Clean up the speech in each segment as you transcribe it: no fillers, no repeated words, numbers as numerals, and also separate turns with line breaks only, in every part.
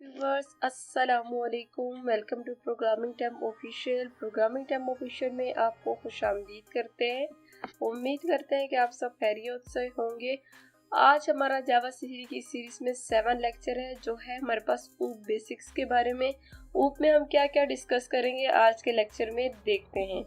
Viewers अस्सलामुअलैकुम। Welcome to programming time official. Programming time official में आपको खुशामदीद करते हैं। उम्मीद करते हैं कि आप सब खैरियत से होंगे। आज हमारा जावा की सीरीज में 7 लेक्चर है जो है हमारे पास ऊप बेसिक्स के बारे में। ऊप में हम क्या क्या डिस्कस करेंगे आज के लेक्चर में देखते हैं।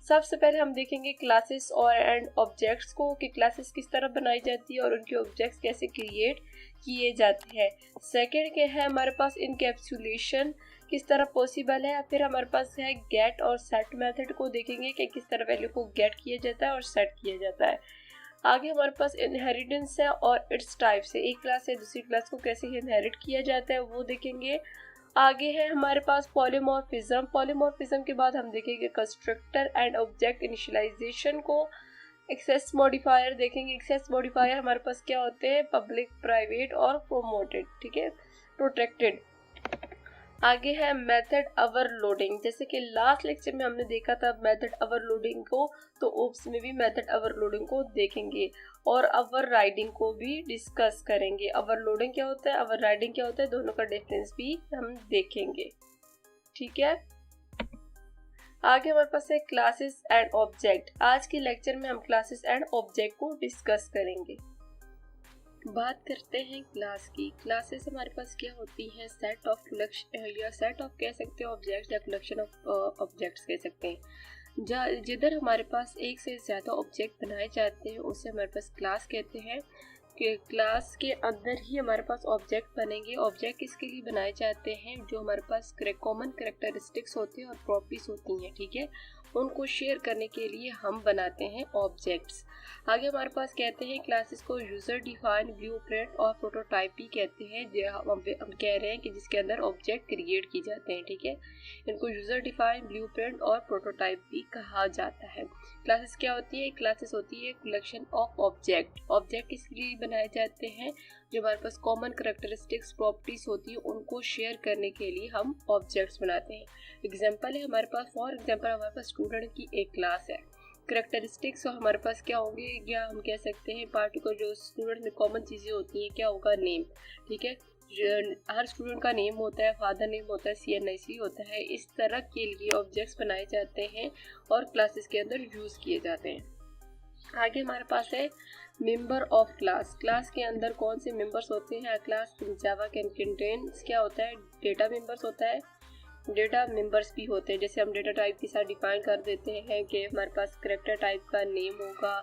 सबसे पहले हम देखेंगे क्लासेस और एंड ऑब्जेक्ट्स को कि क्लासेस किस तरह बनाई जाती है और उनके ऑब्जेक्ट्स कैसे क्रिएट किए जाते हैं। सेकंड के है हमारे पास इनकैप्सुलेशन किस तरह पॉसिबल है। फिर हमारे पास है गेट और सेट मेथड को देखेंगे कि किस तरह वैल्यू को गेट किया जाता है और सेट किया जाता है। आगे हमारे पास इनहेरिटेंस है और इट्स टाइप से एक क्लास से दूसरी क्लास को कैसे इनहेरिट किया जाता है वो देखेंगे। आगे है हमारे पास पॉलीमॉर्फिज्म। पॉलीमॉर्फिज्म के बाद हम देखेंगे कंस्ट्रक्टर एंड ऑब्जेक्ट इनिशियलाइजेशन को। एक्सेस मॉडिफायर देखेंगे। एक्सेस मॉडिफायर हमारे पास क्या होते हैं, पब्लिक, प्राइवेट और प्रोमोटेड, ठीक है, प्रोटेक्टेड। आगे है मेथड ओवरलोडिंग। जैसे कि लास्ट लेक्चर में हमने देखा था मेथड ओवरलोडिंग को, तो ओप्स में भी मेथड ओवरलोडिंग को देखेंगे और ओवरराइडिंग को भी डिस्कस करेंगे। ओवरलोडिंग क्या होता है, ओवरराइडिंग क्या होता है, दोनों का डिफरेंस भी हम देखेंगे, ठीक है। आगे हमारे पास है क्लासेस एंड ऑब्जेक्ट। आज के लेक्चर में हम क्लासेस एंड ऑब्जेक्ट को डिस्कस करेंगे। बात करते हैं क्लास की। क्लासेस हमारे पास क्या होती हैं, सेट ऑफ या सेट ऑफ कह सकते हैं ऑब्जेक्ट्स या कलेक्शन ऑफ ऑब्जेक्ट्स कह सकते हैं। जिधर हमारे पास एक से ज़्यादा ऑब्जेक्ट बनाए जाते हैं उसे हमारे पास क्लास कहते हैं। कि क्लास के अंदर ही हमारे पास ऑब्जेक्ट बनेंगे। ऑब्जेक्ट किसके लिए बनाए जाते हैं, जो हमारे पास कॉमन कैरेक्टरिस्टिक्स होते हैं और प्रॉपर्टीज होती हैं, ठीक है, उनको शेयर करने के लिए हम बनाते हैं ऑब्जेक्ट्स। आगे हमारे पास कहते हैं क्लासेस को यूजर डिफाइंड, ब्लूप्रिंट और प्रोटोटाइप भी कहते हैं। जो हम कह रहे हैं कि जिसके अंदर ऑब्जेक्ट क्रिएट किए जाते हैं, ठीक है, इनको यूजर डिफाइंड, ब्लूप्रिंट और प्रोटोटाइप भी कहा जाता है। क्लासेस क्या होती है, क्लासेस होती है कलेक्शन ऑफ ऑब्जेक्ट। ऑब्जेक्ट किसके लिए बनाए जाते हैं, जो हमारे पास कॉमन कैरेक्टरिस्टिक्स, प्रॉपर्टीज होती है, उनको शेयर करने के लिए हम ऑब्जेक्ट्स बनाते हैं। एग्जांपल है हमारे पास, फॉर एग्जांपल हमारे पास स्टूडेंट की एक क्लास है। कैरेक्टरिस्टिक्स हमारे पास क्या होंगे, या हम कह सकते हैं पार्टिकुलर जो स्टूडेंट में कॉमन चीज़ें होती हैं, क्या होगा, नेम, ठीक है। हर स्टूडेंट का नेम होता है, फादर नेम होता है, CNIC होता है। इस तरह के लिए ऑब्जेक्ट्स बनाए जाते हैं और क्लासेस के अंदर यूज़ किए जाते हैं। आगे हमारे पास है मेंबर ऑफ क्लास। क्लास के अंदर कौन से मेंबर्स होते हैं। क्लास जावा कैन कंटेन क्या होता है, डेटा मेंबर्स होता है, डेटा मेंबर्स भी होते हैं। जैसे हम डेटा टाइप के साथ डिफाइन कर देते हैं कि हमारे पास करेक्टर टाइप का नेम होगा,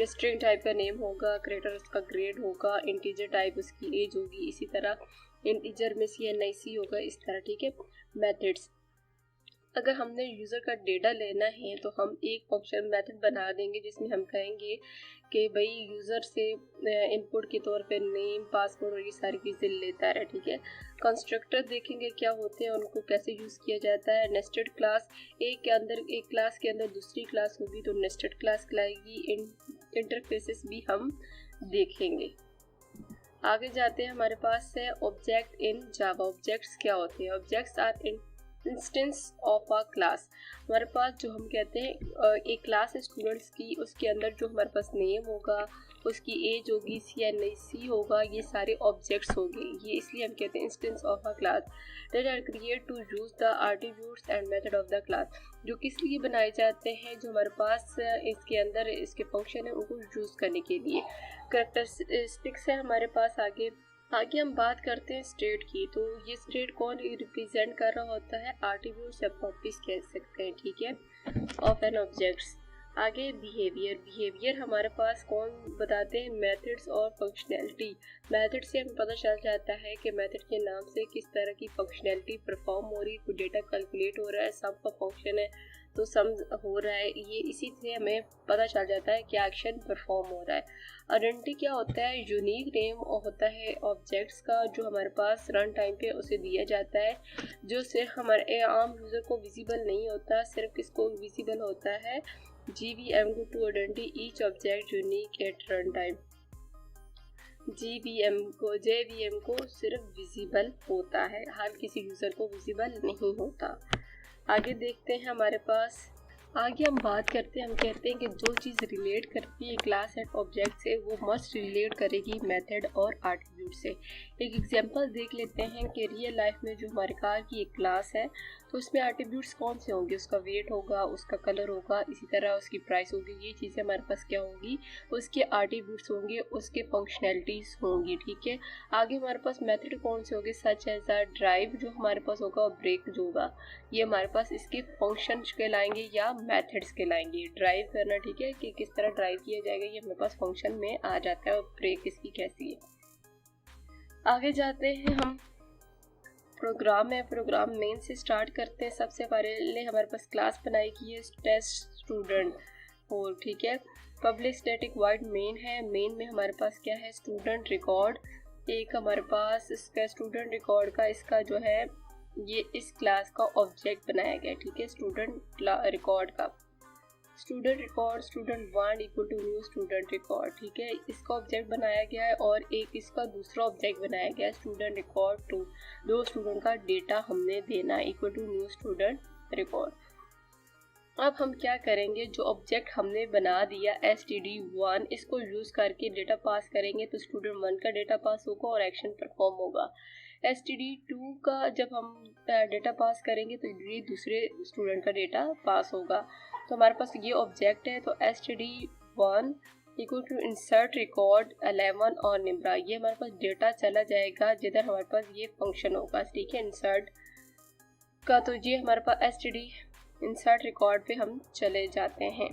स्ट्रिंग टाइप का नेम होगा, करेक्टर उसका ग्रेड होगा, इंटीजर टाइप उसकी एज होगी, इसी तरह इंटीजर में CNIC होगा, इस तरह, ठीक है। मेथड्स, अगर हमने यूज़र का डेटा लेना है तो हम एक फंक्शन मेथड बना देंगे जिसमें हम कहेंगे कि भाई यूज़र से इनपुट के तौर पे नेम, पासवर्ड और ये सारी चीज़ें लेता रहे, ठीक है। कंस्ट्रक्टर देखेंगे क्या होते हैं, उनको कैसे यूज़ किया जाता है। नेस्टेड क्लास, एक क्लास के अंदर दूसरी क्लास होगी तो नेस्टेड क्लास कहलाएगी। इंटरफेसेस भी हम देखेंगे। आगे जाते हैं, हमारे पास है ऑब्जेक्ट इन जावा। ऑब्जेक्ट्स क्या होते हैं, objects are instance of a class. हमारे पास जो हम कहते हैं एक क्लास है स्टूडेंट्स की, उसके अंदर जो हमारे पास नेम होगा, उसकी एज होगी, CNIC होगा, ये सारे ऑब्जेक्ट्स होंगे। ये इसलिए हम कहते हैं instance of a class that are create to use the attributes and method of the class. जो किस लिए बनाए जाते हैं, जो हमारे पास इसके अंदर इसके फंक्शन है उनको यूज़ करने के लिए। कैरेक्टरिस्टिक्स है हमारे पास। आगे हम बात करते हैं स्टेट की। तो ये स्टेट कौन रिप्रेजेंट कर रहा होता है, एट्रीब्यूट्स या प्रॉपर्टीज कह सकते हैं, ठीक है, ऑफ एन ऑब्जेक्ट्स। आगे बिहेवियर हमारे पास कौन बताते हैं, मेथड्स और फंक्शनैलिटी। मेथड से हमें पता चल जाता है कि मेथड के नाम से किस तरह की फंक्शनैलिटी परफॉर्म हो रही है। कोई डेटा कैलकुलेट हो रहा है, सम का फंक्शन है तो सम हो रहा है, ये इसी से हमें पता चल जाता है क्या एक्शन परफॉर्म हो रहा है। आइडेंटिटी क्या होता है, यूनिक नेम होता है ऑब्जेक्ट्स का जो हमारे पास रन टाइम पे उसे दिया जाता है, जो सिर्फ हमारे आम यूज़र को विजिबल नहीं होता, सिर्फ किसको विजिबल होता है, JVM to identity each object unique at run time. JVM को सिर्फ विजिबल होता है, हर किसी यूज़र को विजिबल नहीं होता। आगे देखते हैं, हमारे पास आगे हम बात करते हैं, हम कहते हैं कि जो चीज़ रिलेट करती है क्लास एंड ऑब्जेक्ट से वो मस्ट रिलेट करेगी मेथड और एट्रीब्यूट से। एक एग्जांपल देख लेते हैं कि रियल लाइफ में जो हमारे कार की एक क्लास है तो उसमें एट्रीब्यूट्स कौन से होंगे, उसका वेट होगा, उसका कलर होगा, इसी तरह उसकी प्राइस होगी, ये चीज़ें हमारे पास क्या होंगी, उसके एट्रीब्यूट्स होंगे, उसके फंक्शनैलिटीज़ होंगी। ठीक है, आगे हमारे पास मेथड कौन से होंगे, सच एज अ ड्राइव जो हमारे पास होगा, और ब्रेक जो होगा, ये हमारे पास इसके फंक्शंस कहलाएंगे या मेथड्स कहलाएंगे। ड्राइव करना, ठीक है, कि किस तरह ड्राइव किया जाएगा, ये हमारे पास फंक्शन में आ जाता है, और ब्रेक इसकी कैसी है। आगे जाते हैं हम प्रोग्राम मेन से स्टार्ट करते हैं। सबसे पहले हमारे पास क्लास बनाई की है टेस्ट स्टूडेंट और ठीक है, पब्लिक स्टैटिक वॉइड मेन है। मेन में हमारे पास क्या है, स्टूडेंट रिकॉर्ड। एक हमारे पास इसका स्टूडेंट रिकॉर्ड का इसका जो है ये इस क्लास का ऑब्जेक्ट बनाया गया। ठीक है, स्टूडेंट रिकॉर्ड का student record student 1 equal to new student record. ठीक है, इसका ऑब्जेक्ट बनाया गया है और एक इसका दूसरा ऑब्जेक्ट बनाया गया है स्टूडेंट रिकॉर्ड 2। दो स्टूडेंट का डेटा हमने देना है equal to new student record. अब हम क्या करेंगे, जो ऑब्जेक्ट हमने बना दिया std1, इसको यूज़ करके डेटा पास करेंगे तो स्टूडेंट 1 का डेटा पास होगा और एक्शन परफॉर्म होगा। std2 का जब हम डेटा पास करेंगे तो ये दूसरे स्टूडेंट का डेटा पास होगा। तो हमारे पास ये ऑब्जेक्ट है, तो std1 equal to insert record 11 और निम्रा, ये हमारे पास डेटा चला जाएगा जिधर हमारे पास ये फंक्शन होगा। ठीक है, इंसर्ट का, तो ये हमारे पास std इंसर्ट रिकॉर्ड पे हम चले जाते हैं।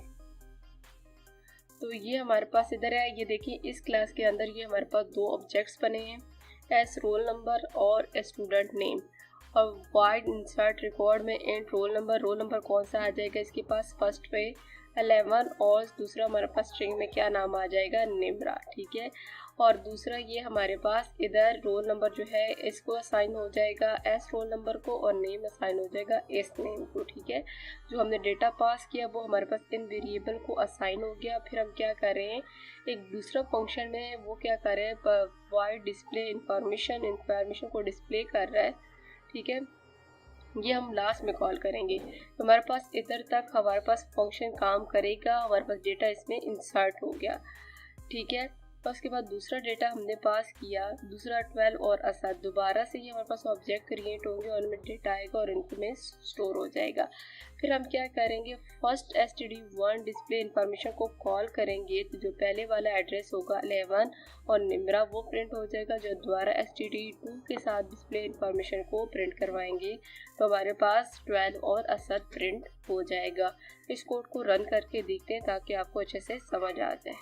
तो ये हमारे पास इधर है, ये देखिए इस क्लास के अंदर ये हमारे पास दो ऑब्जेक्ट्स बने हैं, एस रोल नंबर और स्टूडेंट नेम। और वाइड इंसर्ट रिकॉर्ड में एंड रोल नंबर कौन सा आ जाएगा इसके पास, फर्स्ट पे 11 और दूसरा हमारे पास स्ट्रिंग में क्या नाम आ जाएगा, निम्रा। ठीक है, और दूसरा ये हमारे पास इधर रोल नंबर जो है इसको असाइन हो जाएगा एस रोल नंबर को और नेम असाइन हो जाएगा एस नेम को। ठीक है, जो हमने डेटा पास किया वो हमारे पास इन वेरिएबल को असाइन हो गया। फिर हम क्या करें, एक दूसरा फंक्शन में वो क्या करें, वाइड डिस्प्ले इंफॉर्मेशन को डिस्प्ले कर रहा है। ठीक है, ये हम लास्ट में कॉल करेंगे। तो हमारे पास इधर तक हमारे पास फंक्शन काम करेगा, हमारे पास डेटा इसमें इंसर्ट हो गया। ठीक है, तो उसके बाद दूसरा डेटा हमने पास किया, दूसरा 12 और असद, दोबारा से ये हमारे पास ऑब्जेक्ट क्रिएट होंगे और उनमें डेटा आएगा और इनमें स्टोर हो जाएगा। फिर हम क्या करेंगे, फर्स्ट std1 डिस्प्ले इंफॉर्मेशन को कॉल करेंगे, तो जो पहले वाला एड्रेस होगा 11 और निम्रा वो प्रिंट हो जाएगा, जो दोबारा std2 के साथ डिस्प्ले इंफॉर्मेशन को प्रिंट करवाएंगे तो हमारे पास 12 और असद प्रिंट हो जाएगा। इस कोड को रन करके देखते हैं ताकि आपको अच्छे से समझ आ जाए।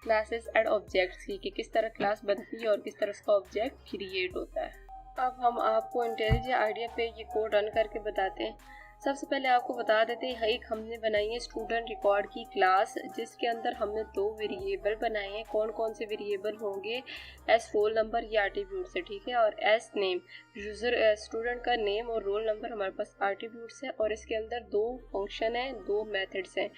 क्लासेस एंड ऑब्जेक्ट्स की, कि किस तरह क्लास बनती है और किस तरह उसका ऑब्जेक्ट क्रिएट होता है। अब हम आपको इंटेलिजेंट आइडिया पे ये कोड रन करके बताते हैं। सबसे पहले आपको बता देते हैं, एक हमने बनाई है स्टूडेंट रिकॉर्ड की क्लास, जिसके अंदर हमने दो वेरिएबल बनाए हैं। कौन कौन से वेरिएबल होंगे, एस रोल नंबर ये एट्रीब्यूट से, ठीक है, और एस नेम यूज़र स्टूडेंट का नेम और रोल नंबर हमारे पास एट्रीब्यूट्स है। और इसके अंदर दो फंक्शन है, दो मेथड्स हैं,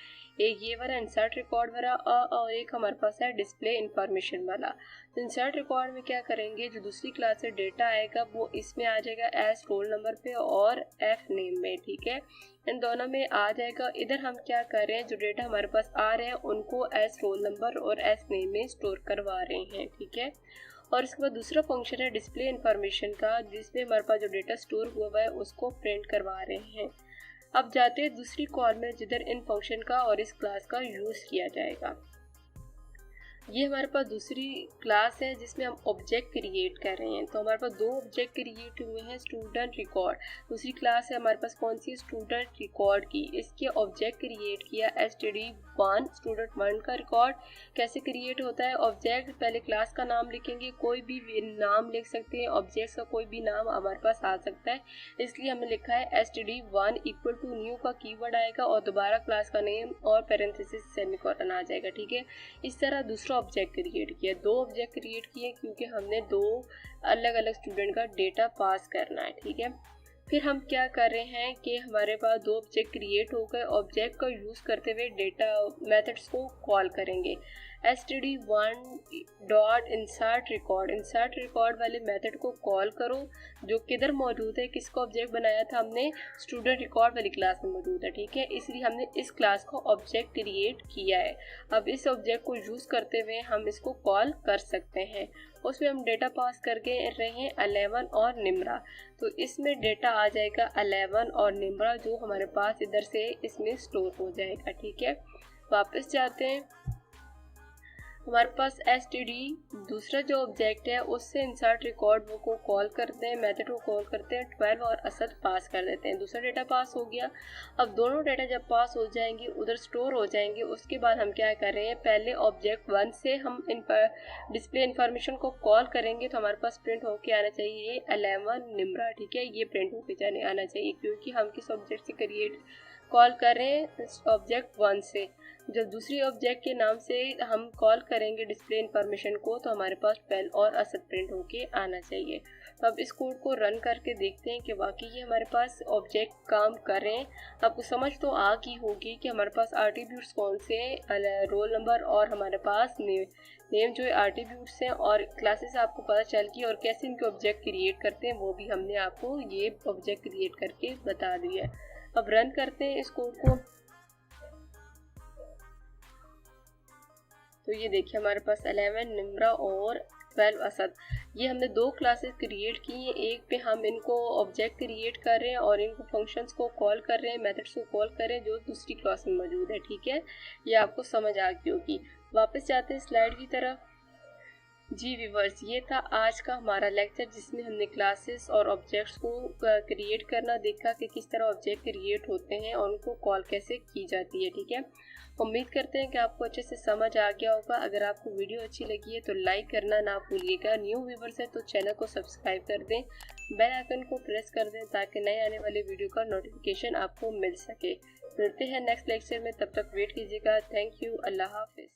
एक ये वाला इंसर्ट रिकॉर्ड वाला और एक हमारे पास है डिस्प्ले इंफॉर्मेशन वाला। तो इंसर्ट रिकॉर्ड में क्या करेंगे, जो दूसरी क्लास से डेटा आएगा वो इसमें आ जाएगा एस रोल नंबर पे और एफ नेम में। ठीक है, इन दोनों में आ जाएगा। इधर हम क्या कर रहे हैं, जो डेटा हमारे पास आ रहे हैं उनको एस रोल नंबर और एस नेम में स्टोर करवा रहे हैं। ठीक है, और इसके बाद दूसरा फंक्शन है डिस्प्ले इंफॉर्मेशन का, जिसमें हमारे पास जो डेटा स्टोर हुआ है उसको प्रिंट करवा रहे हैं। अब जाते हैं दूसरी कॉल में, जिधर इन फंक्शन का और इस क्लास का यूज़ किया जाएगा। ये हमारे पास दूसरी क्लास है जिसमें हम ऑब्जेक्ट क्रिएट कर रहे हैं। तो हमारे पास दो ऑब्जेक्ट क्रिएट हुए हैं, स्टूडेंट रिकॉर्ड, दूसरी क्लास है हमारे पास कौन सी, स्टूडेंट रिकॉर्ड की। इसके ऑब्जेक्ट क्रिएट किया std1 स्टूडेंट 1 का रिकॉर्ड। कैसे क्रिएट होता है ऑब्जेक्ट, पहले क्लास का नाम लिखेंगे, कोई भी नाम लिख सकते हैं, ऑब्जेक्ट्स का कोई भी नाम हमारे पास आ सकता है, इसलिए हमने लिखा है std1 इक्वल टू न्यू का कीवर्ड आएगा और दोबारा क्लास का नेम और पैरेंथेसिस सेमीकोलन आ जाएगा। ठीक है, इस तरह दूसरा ऑब्जेक्ट क्रिएट किया, दो ऑब्जेक्ट क्रिएट किए क्योंकि हमने दो अलग अलग स्टूडेंट का डेटा पास करना है। ठीक है, फिर हम क्या कर रहे हैं कि हमारे पास दो ऑब्जेक्ट क्रिएट हो गए, ऑब्जेक्ट का यूज़ करते हुए डेटा मेथड्स को कॉल करेंगे। std1.insert रिकॉर्ड वाले मेथड को कॉल करो, जो किधर मौजूद है, किसका ऑब्जेक्ट बनाया था हमने, स्टूडेंट रिकॉर्ड वाली क्लास में मौजूद है, ठीक है। इसलिए हमने इस क्लास का ऑब्जेक्ट क्रिएट किया है। अब इस ऑब्जेक्ट को यूज़ करते हुए हम इसको कॉल कर सकते हैं। उसमें हम डेटा पास करके रहे हैं 11 और निम्रा, तो इसमें डेटा आ जाएगा 11 और निम्रा, जो हमारे पास इधर से इसमें स्टोर हो जाएगा, ठीक है। वापस जाते हैं, हमारे पास std दूसरा जो ऑब्जेक्ट है उससे इंसर्ट रिकॉर्ड वो को कॉल करते हैं, मेथड को कॉल करते हैं, 12 और असद पास कर देते हैं। दूसरा डेटा पास हो गया। अब दोनों डेटा जब पास हो जाएंगे उधर स्टोर हो जाएंगे, उसके बाद हम क्या कर रहे हैं, पहले ऑब्जेक्ट 1 से हम डिस्प्ले इन्फॉर्मेशन को कॉल करेंगे, तो हमारे पास प्रिंट होके आना चाहिए 11 निम्रा, ठीक है। ये प्रिंट होके आना चाहिए, क्योंकि हम किस ऑब्जेक्ट से क्रिएट कॉल कर रहे हैं, ऑब्जेक्ट 1 से। जब दूसरी ऑब्जेक्ट के नाम से हम कॉल करेंगे डिस्प्ले इन्फॉर्मेशन को, तो हमारे पास 12 और असद प्रिंट होके आना चाहिए। तो अब इस कोड को रन करके देखते हैं कि वाकई ये हमारे पास ऑब्जेक्ट काम कर रहे हैं। आपको समझ तो आ गई होगी कि हमारे पास एट्रीब्यूट्स कौन से हैं, रोल नंबर और हमारे पास नेम जो है एट्रीब्यूट्स हैं, और क्लासेस आपको पता चल गई, और कैसे इनके ऑब्जेक्ट क्रिएट करते हैं वो भी हमने आपको ये ऑब्जेक्ट क्रिएट करके बता दिया है। अब रन करते हैं इस कोड को, तो ये देखिए हमारे पास 11 निम्रा और 12 असद, ये हमने दो क्लासेस क्रिएट की हैं। एक पे हम इनको ऑब्जेक्ट क्रिएट कर रहे हैं और इनको फंक्शंस को कॉल कर रहे हैं, मेथड्स को कॉल कर रहे हैं, जो दूसरी क्लास में मौजूद है, ठीक है। ये आपको समझ आ गई होगी। वापस जाते हैं स्लाइड की तरफ। जी व्यूअर्स, ये था आज का हमारा लेक्चर, जिसमें हमने क्लासेस और ऑब्जेक्ट्स को क्रिएट करना देखा कि किस तरह ऑब्जेक्ट क्रिएट होते हैं और उनको कॉल कैसे की जाती है, ठीक है। उम्मीद करते हैं कि आपको अच्छे से समझ आ गया होगा। अगर आपको वीडियो अच्छी लगी है तो लाइक करना ना भूलिएगा। न्यू व्यूअर्स है तो चैनल को सब्सक्राइब कर दें, बेल आइकन को प्रेस कर दें, ताकि नए आने वाले वीडियो का नोटिफिकेशन आपको मिल सके। मिलते हैं नेक्स्ट लेक्चर में, तब तक वेट कीजिएगा। थैंक यू, अल्लाह हाफिज़।